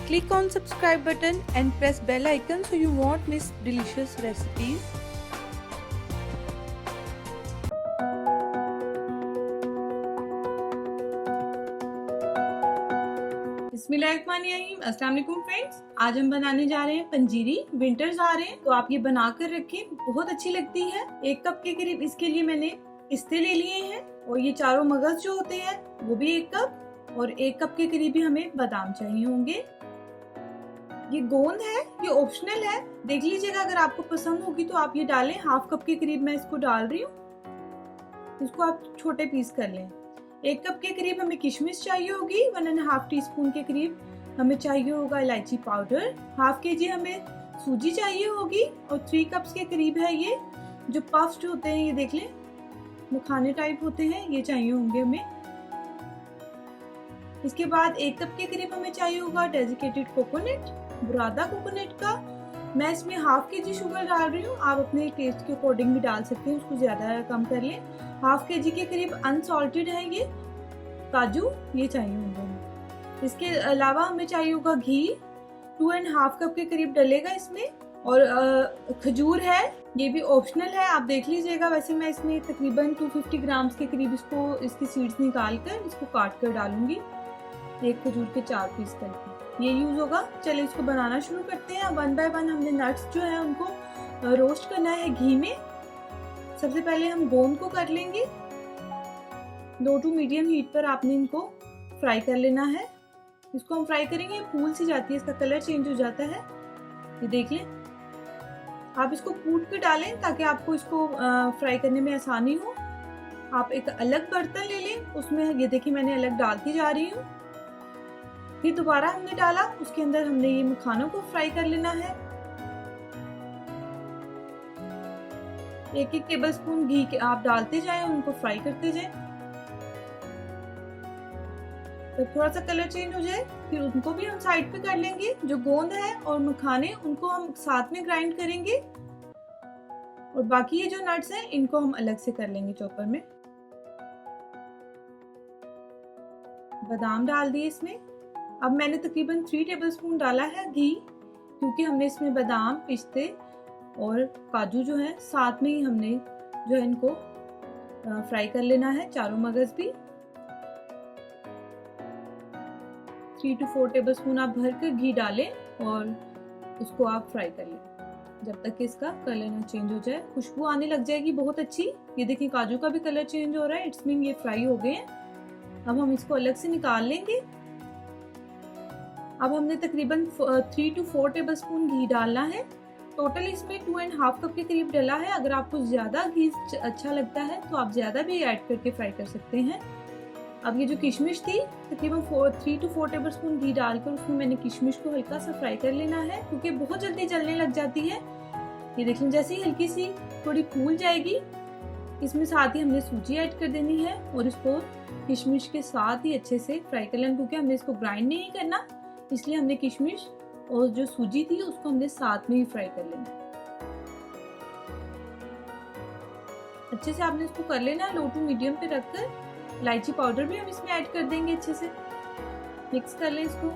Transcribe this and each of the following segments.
Click on subscribe button and press bell icon so you won't miss delicious recipes. बिस्मिल्लाहिर्रहमानिर्रहीम। अस्सलाम वालेकुम friends, आज हम बनाने जा रहे हैं पंजीरी। विंटर्स आ रहे हैं तो आप ये बना कर रखें, बहुत अच्छी लगती है। 1 कप के करीब इसके लिए मैंने पिस्ते ले लिए हैं और ये चारों मगज जो होते हैं वो भी 1 कप, और 1 कप के करीब ही हमें बादाम चाहिए होंगे। ये गोंद है, ये ऑप्शनल है, देख लीजिएगा, अगर आपको पसंद होगी तो आप ये डालें। 1/2 कप के करीब मैं इसको डाल रही हूँ, इसको आप छोटे पीस कर लें। 1 कप के करीब हमें किशमिश चाहिए होगी, 1.5 टीस्पून के करीब हमें चाहिए होगा इलायची पाउडर, 1/2 kg हमें सूजी चाहिए होगी, और 3 कप्स के करीब है ये जो पफ्ड होते हैं, ये देख लें मखाने टाइप होते हैं, ये चाहिए होंगे हमें। इसके बाद 1 कप के करीब हमें चाहिए होगा डेजिकेटेड कोकोनट, बुरादा कोकोनट का। मैं इसमें 1/2 kg शुगर डाल रही हूँ, आप अपने टेस्ट के अकॉर्डिंग भी डाल सकते हैं, उसको ज्यादा कम कर लें। 1/2 kg के करीब अनसॉल्टेड है ये काजू, ये चाहिए होंगे हमें। इसके अलावा हमें चाहिए होगा घी, 2.5 कप के करीब डलेगा इसमें, और खजूर है, ये भी ऑप्शनल है, आप देख लीजिएगा। वैसे मैं इसमें तकरीबन 250 ग्राम्स के करीब इसको इसकी सीड्स निकाल कर इसको काट कर डालूंगी, 1 खजूर के 4 पीस करके ये यूज होगा। चलिए इसको बनाना शुरू करते हैं। 1 बाय 1 हमने नट्स जो है उनको रोस्ट करना है घी में। सबसे पहले हम गोंद को कर लेंगे, लो टू मीडियम हीट पर आपने इनको फ्राई कर लेना है। इसको हम फ्राई करेंगे, फूल सी जाती है, इसका कलर चेंज हो जाता है, ये देख लें। आप इसको कूट के डालें ताकि आपको इसको फ्राई करने में आसानी हो। आप एक अलग बर्तन ले लें, उसमें ये देखिए मैंने अलग डालती जा रही हूँ। फिर दोबारा हमने डाला, उसके अंदर हमने ये मखानों को फ्राई कर लेना है। 1-1 टेबलस्पून घी के आप डालते जाएं, उनको फ्राई करते जाएं। तो थोड़ा सा कलर चेंज हो जाए फिर उनको भी हम साइड पे कर लेंगे। जो गोंद है और मखाने उनको हम साथ में ग्राइंड करेंगे, और बाकी ये जो नट्स हैं इनको हम अलग से कर लेंगे चॉपर में। बादाम डाल दिए इसमें। अब मैंने तकरीबन 3 टेबलस्पून डाला है घी, क्योंकि हमने इसमें बादाम, पिस्ते और काजू जो है साथ में ही हमने जो है इनको फ्राई कर लेना है, चारों मगज भी। 3 to 4 टेबलस्पून आप भर कर घी डालें और उसको आप फ्राई कर लें जब तक कि इसका कलर ना चेंज हो जाए। खुशबू आने लग जाएगी बहुत अच्छी, ये देखिए काजू का भी कलर चेंज हो रहा है, इट्स मीन ये फ्राई हो गए हैं। अब हम इसको अलग से निकाल लेंगे। अब हमने तकरीबन 3 to 4 टेबलस्पून घी डालना है। टोटल इसमें 2.5 कप के करीब डला है। अगर आपको ज्यादा घी अच्छा लगता है तो आप ज्यादा भी ऐड करके फ्राई कर सकते हैं। अब ये जो किशमिश थी तकरीबन 3 to 4 टेबलस्पून घी डालकर उसमें मैंने किशमिश को हल्का सा फ्राई कर लेना है, क्योंकि बहुत जल्दी जलने लग जाती है। ये देखें जैसे ही हल्की सी थोड़ी फूल जाएगी, इसमें साथ ही हमने सूजी ऐड कर देनी है और इसको किशमिश के साथ ही अच्छे से फ्राई कर लेना, क्योंकि हमने इसको ग्राइंड नहीं करना, इसलिए हमने किशमिश और जो सूजी थी उसको हमने साथ में ही फ्राई कर लेना। अच्छे से आपने इसको कर लेना है, लो टू मीडियम पे रखकर। इलायची पाउडर भी हम इसमें ऐड कर देंगे, अच्छे से मिक्स कर लें इसको।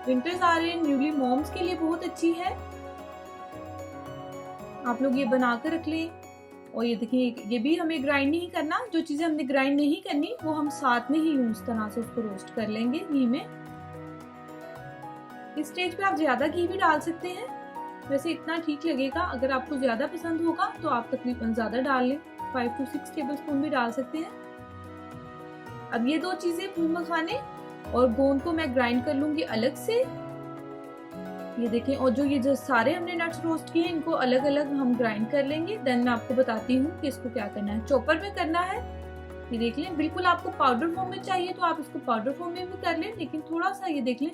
विंटर्स आ रहे हैं, न्यूली मॉम्स के लिए बहुत अच्छी है, आप लोग ये बना कर रख लें। और ये देखिए ये भी हमें ग्राइंड नहीं करना, जो चीजें हमने ग्राइंड नहीं करनी वो हम साथ में ही उस तरह से उसको रोस्ट कर लेंगे घी में। इस स्टेज पे आप ज्यादा घी भी डाल सकते हैं, वैसे इतना ठीक लगेगा। अगर आपको ज्यादा पसंद होगा तो आप तकरीबन ज्यादा डाल लें, 5 to 6 टेबलस्पून भी डाल सकते हैं। अब ये 2 चीजें फूल मखाने और गोंद को मैं ग्राइंड कर लूंगी अलग से, ये देखें। और जो सारे हमने नट्स रोस्ट किए इनको अलग अलग हम ग्राइंड कर लेंगे। देन मैं आपको बताती हूँ कि इसको क्या करना है। चॉपर में करना है, ये देख लें। बिल्कुल आपको पाउडर फॉर्म में चाहिए तो आप इसको पाउडर फॉर्म में भी कर लें, लेकिन थोड़ा सा ये देख लें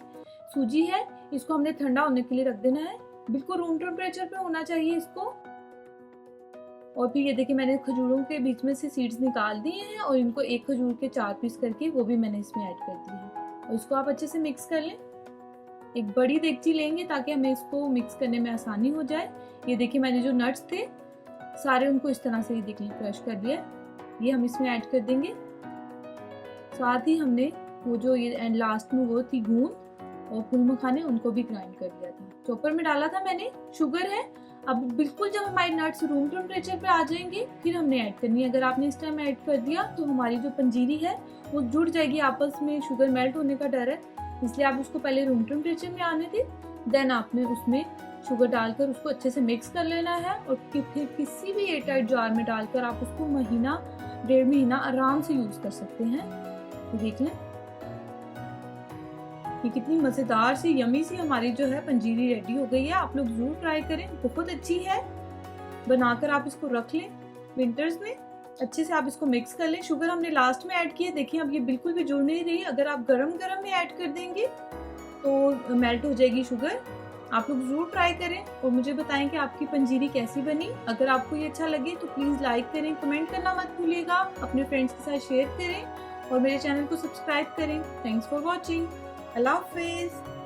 सूजी है, इसको हमने ठंडा होने के लिए रख देना है, बिल्कुल रूम टेम्परेचर पे होना चाहिए इसको। और फिर ये देखिए मैंने खजूरों के बीच में से सीड्स निकाल दिए हैं और इनको 1 खजूर के 4 पीस करके वो भी मैंने इसमें ऐड कर दिए हैं, और इसको आप अच्छे से मिक्स कर लें। एक बड़ी देगची लेंगे ताकि हमें इसको मिक्स करने में आसानी हो जाए। ये देखिए मैंने जो नट्स थे सारे उनको इस तरह से ये देख लें क्रश कर दिया, ये हम इसमें ऐड कर देंगे। साथ ही हमने वो जो ये एंड लास्ट में वो थी गूंद, और फूल मखाने उनको भी ग्राइंड कर लिया था। चॉपर में डाला था मैंने, शुगर है। अब बिल्कुल जब हमारे नट्स रूम टेम्परेचर पे आ जाएंगे फिर हमने ऐड करनी है। अगर आपने इस टाइम ऐड कर दिया तो हमारी जो पंजीरी है वो जुड़ जाएगी आपस में, शुगर मेल्ट होने का डर है, इसलिए आप उसको पहले रूम टेम्परेचर में आने दें। देन आपने उसमें शुगर डालकर उसको अच्छे से मिक्स कर लेना है और फिर किसी भी एयरटाइट जार में डालकर आप उसको महीना 1.5 महीना आराम से यूज कर सकते हैं। तो देख लें ये कितनी मज़ेदार सी यमी सी हमारी जो है पंजीरी रेडी हो गई है। आप लोग जरूर ट्राई करें, बहुत अच्छी है। बनाकर आप इसको रख लें विंटर्स में, अच्छे से आप इसको मिक्स कर लें। शुगर हमने लास्ट में ऐड किया, देखिए अब ये बिल्कुल भी जुड़ नहीं रही। अगर आप गरम गरम में ऐड कर देंगे तो मेल्ट हो जाएगी शुगर। आप लोग जरूर ट्राई करें और मुझे बताएं कि आपकी पंजीरी कैसी बनी। अगर आपको ये अच्छा लगे तो प्लीज़ लाइक करें, कमेंट करना मत भूलिएगा, अपने फ्रेंड्स के साथ शेयर करें और मेरे चैनल को सब्सक्राइब करें। Thanks for watching. अल्लाह हाफिज़।